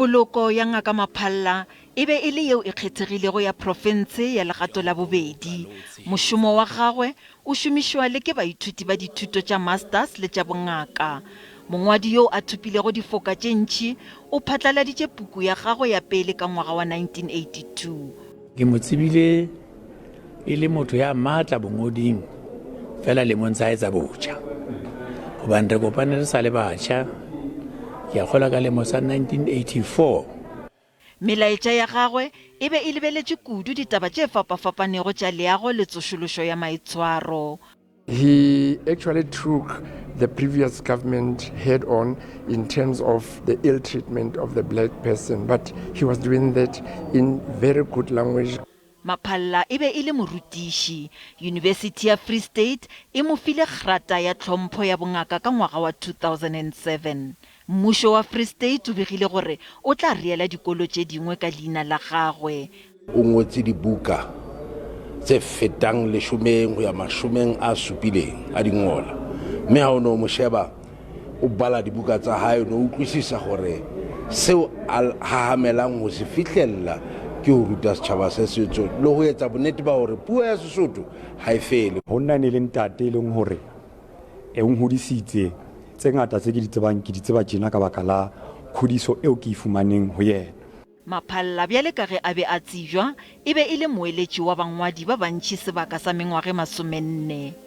poloko ya Ngaka Maphalla e be e le yeo e kgethegilego ya profense ya legato la bobedi. Mošomo wa gagwe o šomišwa le ke baithuti ba dithuto tša masters le tša bongaka. Mongwadi yo a thupilego difoka tše ntši o phatlaladitše puku ya gagwe ya pele ka ngwaga wa 1982. Ke mo tsebile e le motho ya maatla bongoding fela le montsa etsa botjha gobane re kopane re sa le batjha ya gola ka lemo sa 1984. Melaetša ya gagwe e be e lebeletše kudu ditaba tše fapafapanego tša leago le tsošološo ya maitshwaro. He actually took the previous government head on in terms of the ill treatment of the black person, but he was doing that in very good language. Maphalla e be e le morutiši. University ya Free State e mo file kgrata ya tlhompho ya bongaka ka ngwaga wa 2007. Mmušo wa Free State o begile gore o tla reela dikolo tše dingwe ka leina la gagwe. O ngotse dibuka tse fetang 10 go ya 70 a dingola, mme ha o no mo sheba o bala dibuka tsa hae no utlwisisa gore seo a hahamelang go se fihlella ke ho ruta setjhaba se setso le ho etsa bonnete ba hore puo ya Sesotho ha e fele. Ho nna ne le ntate leng hore e nghodisitse tse ngata tse ke di tsebang ke di tseba tjena ka baka la khodiso eo ke ifumaneng ho yena. Maphalla bjale ka ge a be a tsijwa e be e le moeletši wa bangwadi ba bantši sebaka sa mengwage 40.